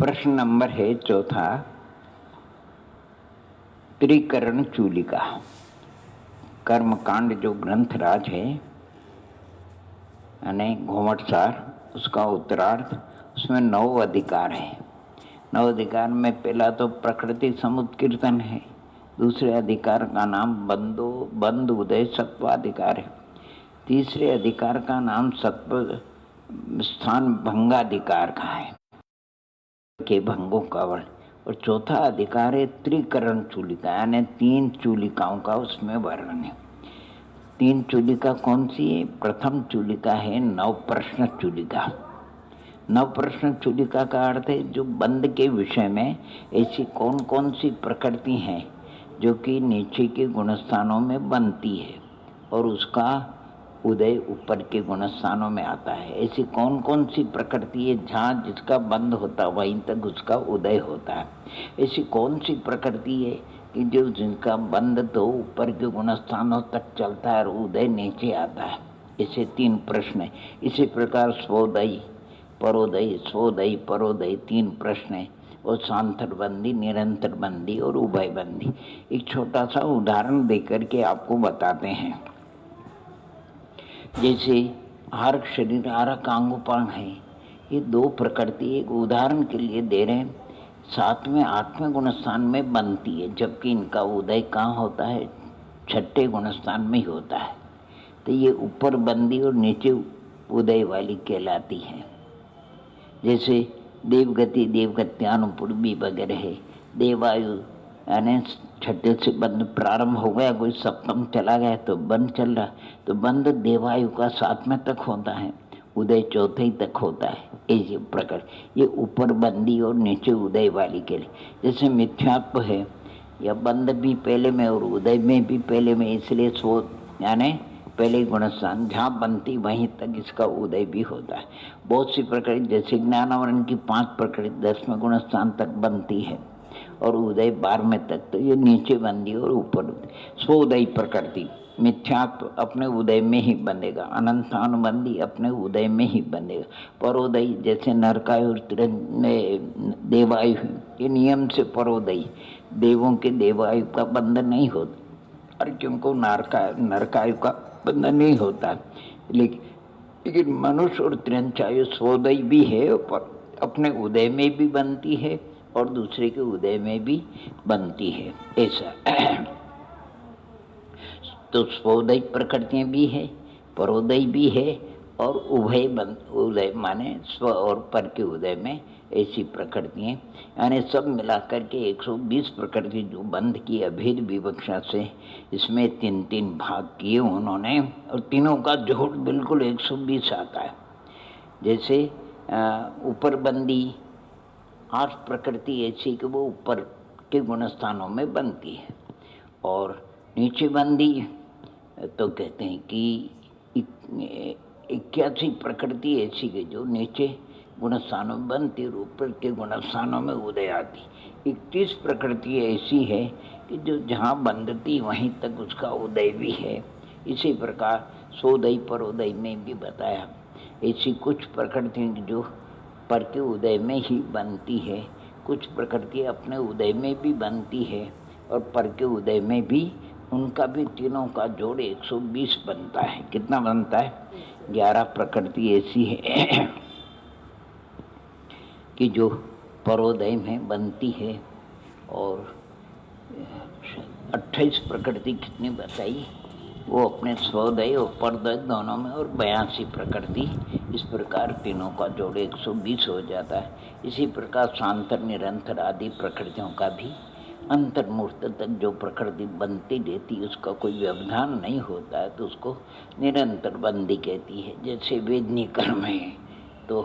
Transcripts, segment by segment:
प्रश्न नंबर है चौथा। त्रिकरण चूलिका कर्मकांड जो ग्रंथराज है यानी घूमटसार, उसका उत्तरार्ध, उसमें 9 अधिकार है। 9 अधिकार में पहला तो प्रकृति समुत्कीर्तन है। दूसरे अधिकार का नाम बंद उदय सत्वाधिकार है। तीसरे अधिकार का नाम सत्व स्थान भंगाधिकार का है, के भंगों का वर्ण। और चौथा अधिकार है त्रिकरण चूलिका, यानी 3 चूलिकाओं का उसमें वर्णन है। 3 चूलिका कौन सी है? प्रथम चूलिका है नवप्रश्न चूलिका। नवप्रश्न चूलिका का अर्थ है जो बंद के विषय में ऐसी कौन कौन सी प्रकृति हैं जो कि नीचे के गुणस्थानों में बनती है और उसका उदय ऊपर के गुणस्थानों में आता है। ऐसी कौन कौन सी प्रकृति है जहाँ जिसका बंद होता वहीं तक उसका उदय होता है। ऐसी कौन सी प्रकृति है कि जो जिनका बंद तो ऊपर के गुणस्थानों तक चलता है और उदय नीचे आता है। ऐसे 3 प्रश्न है। इसी प्रकार स्वोदय स्वोदय परोदय 3 प्रश्न है। और सांतर बंदी, निरंतर बंदी और उभय बंदी। एक छोटा सा उदाहरण देकर के आपको बताते हैं। जैसे हर शरीर आरक अंगोपांग है, ये 2 प्रकृति एक उदाहरण के लिए दे रहे हैं। 7वें 8वें गुणस्थान में बनती है, जबकि इनका उदय कहाँ होता है? 6ठे गुणस्थान में ही होता है। तो ये ऊपर बंदी और नीचे उदय वाली कहलाती है। जैसे देवगति, देवगत्यानुपूर्वी वगैरह है। देवायु यानी 6ठे से बंद प्रारंभ हो गया, कोई सप्तम चला गया तो बंद चल रहा, तो बंद देवायु का 7वें तक होता है, उदय 4थे तक होता है। ऐसे प्रकार ये ऊपर बंदी और नीचे उदय वाली के लिए। जैसे मिथ्यात्व है, यह बंद भी पहले में और उदय में भी पहले में, इसलिए सो यानी पहले गुणस्थान जहाँ बनती वहीं तक इसका उदय भी होता है। बहुत सी प्रकृति जैसे ज्ञानावरण की 5 प्रकृति 10वें गुणस्थान तक बनती है और उदय 12वें तक, तो ये नीचे बंदी और ऊपर उदय। स्वोदय प्रकृति मिथ्यात्व अपने उदय में ही बंधेगा, अनंतानुबंधी अपने उदय में ही बंधेगा। परोदय जैसे नरकायु देवायु, ये नियम से परोदय, देवों के देवायु का बंधन नहीं होता और क्योंकि नरकायु का बंधन नहीं होता। लेकिन मनुष्य और त्रियंचायु स्वोदय भी है, पर अपने उदय में भी बनती है और दूसरे के उदय में भी बनती है। ऐसा तो स्वोदय प्रकृतियां भी है, परोदय भी है और उदय माने स्व और पर के उदय में ऐसी प्रकृतियां, यानी सब मिलाकर के 120 प्रकृति जो बंध की अभेद विवक्षा से इसमें 3-3 भाग किए उन्होंने, और तीनों का जोड़ बिल्कुल 120 आता है। जैसे ऊपर बंदी 8 प्रकृति ऐसी कि वो ऊपर के गुणस्थानों में बनती है, और नीचे बंदी तो कहते हैं कि 81 प्रकृति ऐसी है जो नीचे गुणस्थानों में बनती और ऊपर के गुणस्थानों में उदय आती। 31 प्रकृति ऐसी है कि जो जहाँ बंधती वहीं तक उसका उदय भी है। इसी प्रकार सोदय परोदय में भी बताया, ऐसी कुछ प्रकृति जो पर के उदय में ही बनती है, कुछ प्रकृति अपने उदय में भी बनती है और पर के उदय में भी, उनका भी तीनों का जोड़ 120 बनता है। कितना बनता है? 11 प्रकृति ऐसी है कि जो परोदय में बनती है, और 28 प्रकृति कितनी बताई वो अपने स्वोदय और परदय दोनों में, और 82 प्रकृति। इस प्रकार तीनों का जोड़ 120 हो जाता है। इसी प्रकार शांतर निरंतर आदि प्रकृतियों का भी अंतर्मूर्त तक जो प्रकृति बनती रहती है उसका कोई व्यवधान नहीं होता है, तो उसको निरंतर बंदी कहती है। जैसे वेदनी कर्म है, तो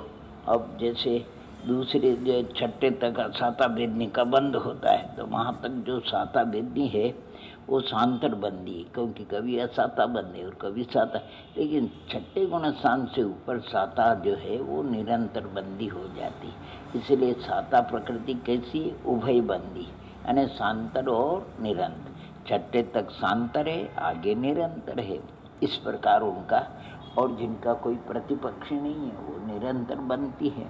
अब जैसे दूसरे जो 6ठे तक साता वेदनी का बंद होता है, तो वहाँ तक जो साता वेदनी है वो शांतर बंदी है, क्योंकि कभी असाता बंदी और कभी साता। लेकिन 6ठे गुणस्थान से ऊपर साता जो है वो निरंतर बंदी हो जाती, इसलिए साता प्रकृति कैसी है? उभय बंदी, यानी शांतर और निरंतर। 6ठे तक शांतर है, आगे निरंतर है। इस प्रकार उनका, और जिनका कोई प्रतिपक्ष नहीं है वो निरंतर बनती है।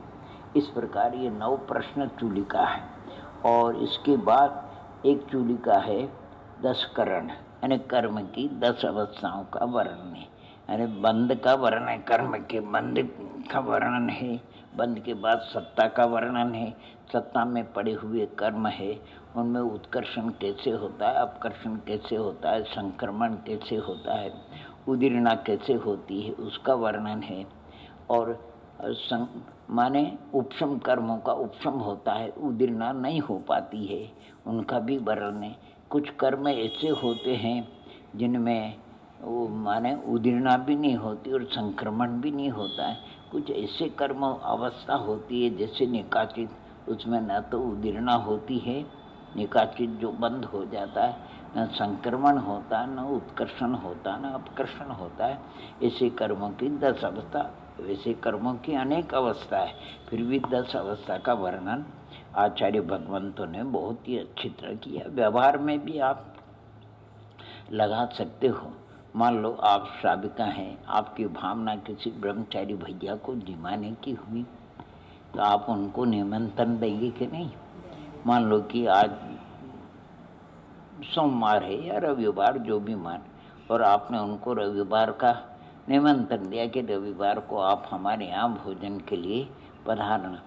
इस प्रकार ये 9 प्रश्न चूलिका है। और इसके बाद एक चूलिका है 10 करण, यानी कर्म की 10 अवस्थाओं का वर्णन है। यानी बंध का वर्णन है, कर्म के बंध का वर्णन है, बंध के बाद सत्ता का वर्णन है, सत्ता में पड़े हुए कर्म है, उनमें उत्कर्षण कैसे होता है, अपकर्षण कैसे होता है, संक्रमण कैसे होता है, उदीर्णा कैसे होती है, उसका वर्णन है। और माने उपशम कर्मों का उपशम होता है, उदीर्णा नहीं हो पाती है, उनका भी वर्णन है। कुछ कर्म ऐसे होते हैं जिनमें वो माने उदीर्णा भी नहीं होती और संक्रमण भी नहीं होता है। कुछ ऐसे कर्म अवस्था होती है जैसे निकाचित, उसमें न तो उदीर्णा होती है, निकाचित जो बंद हो जाता है, न संक्रमण होता है, न उत्कर्षण होता है, न अपकर्षण होता है। ऐसे कर्मों की 10 अवस्था, वैसे कर्मों की अनेक अवस्था है, फिर भी 10 अवस्था का वर्णन आचार्य भगवंतों ने बहुत ही अच्छी तरह किया। व्यवहार में भी आप लगा सकते हो। मान लो आप श्राविका हैं, आपकी भावना किसी ब्रह्मचारी भैया को जिमाने की हुई, तो आप उनको निमंत्रण देंगे कि नहीं। मान लो कि आज सोमवार है या रविवार, जो भी मान, और आपने उनको रविवार का निमंत्रण दिया कि रविवार को आप हमारे यहाँ भोजन के लिए पधारना,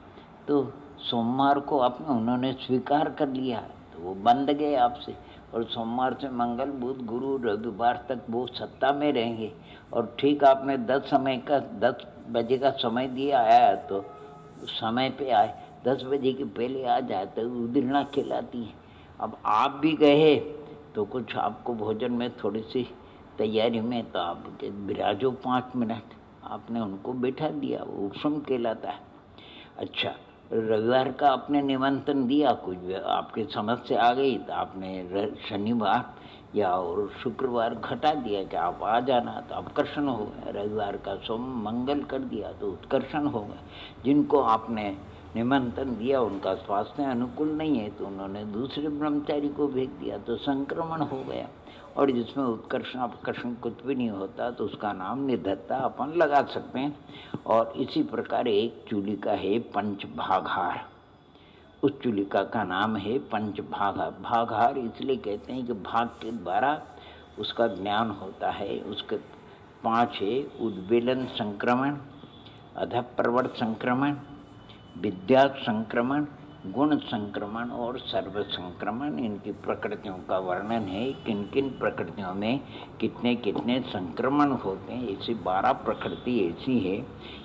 तो सोमवार को आपने उन्होंने स्वीकार कर लिया, तो वो बंध गए आपसे। और सोमवार से मंगल बुध गुरु रविवार तक वो सत्ता में रहेंगे। और ठीक आपने 10 बजे का समय दिया, आया तो समय पे आए, 10 बजे के पहले आ जाए तो उदीर्णा खिलाती है। अब आप भी गए तो कुछ आपको भोजन में थोड़ी सी तैयारी में, तो आप विराजो 5 मिनट, आपने उनको बैठा दिया, वो उपशम कहलाता है। अच्छा, रविवार का आपने निमंत्रण दिया, कुछ आपके समझ से आ गई, तो आपने शनिवार या और शुक्रवार घटा दिया कि आप आ जाना, तो अपकर्षण हो गया। रविवार का सोम मंगल कर दिया तो उत्कर्षण हो गया। जिनको आपने निमंत्रण दिया उनका स्वास्थ्य अनुकूल नहीं है, तो उन्होंने दूसरे ब्रह्मचारी को भेज दिया, तो संक्रमण हो गया। और जिसमें उत्कर्षण अपकर्षण कुछ भी नहीं होता, तो उसका नाम निधत्ता अपन लगा सकते हैं। और इसी प्रकार एक चूलिका है पंचभागहार, उस चूलिका का नाम है पंचभागहार। भागहार इसलिए कहते हैं कि भाग के द्वारा उसका ज्ञान होता है। उसके 5 है: उद्वेलन संक्रमण, अधप्रवर्त संक्रमण, विद्या संक्रमण, गुण संक्रमण और सर्व संक्रमण। इनकी प्रकृतियों का वर्णन है, किन किन प्रकृतियों में कितने कितने संक्रमण होते हैं। ऐसी 12 प्रकृति ऐसी है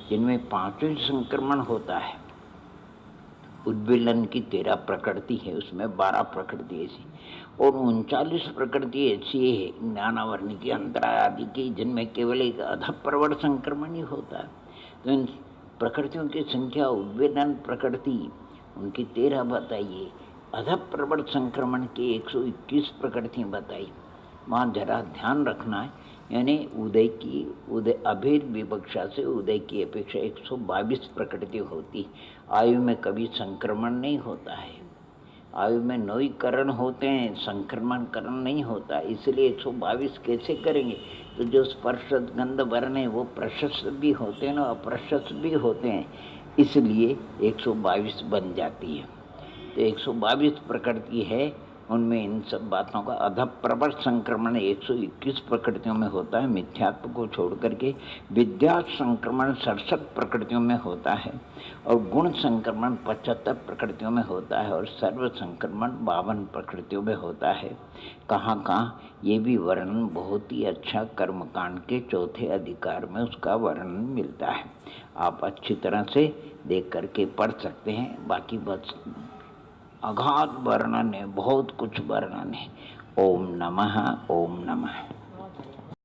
जिनमें 5 संक्रमण होता है। उद्वेलन की 13 प्रकृति है, उसमें 12 प्रकृति ऐसी, और 39 प्रकृति ऐसी है ज्ञानावरण की, अंतराय आदि की, जिनमें केवल एक अधप्रवर्त संक्रमण ही होता है। तो इन प्रकृतियों की संख्या, उद्वेलन प्रकृति उनकी 13 बताइए, अधप्रवर्त संक्रमण की 121 प्रकृतियाँ बताई। वहाँ जरा ध्यान रखना है, यानी उदय अभेद विवक्षा से उदय की अपेक्षा 122 प्रकृति होती। आयु में कभी संक्रमण नहीं होता है, आयु में नवीकरण होते हैं, संक्रमण करण नहीं होता, इसलिए 122 कैसे करेंगे। तो जो स्पर्श गंध वर्ण है वो प्रशस्त भी होते हैं ना, अप्रशस्त भी होते हैं, इसलिए 122 बन जाती है। तो 122 प्रकृति है, उनमें इन सब बातों का अधप्रवर्त संक्रमण 121 प्रकृतियों में होता है, मिथ्यात्व को छोड़ करके। विद्या संक्रमण 67 प्रकृतियों में होता है, और गुण संक्रमण 75 प्रकृतियों में होता है, और सर्व संक्रमण 52 प्रकृतियों में होता है। कहाँ कहाँ ये भी वर्णन बहुत ही अच्छा कर्मकांड के 4थे अधिकार में उसका वर्णन मिलता है। आप अच्छी तरह से देख करके पढ़ सकते हैं। बाकी बस अगाध वर्णन है, बहुत कुछ वर्णन है। ओम नमः, ओम नमः।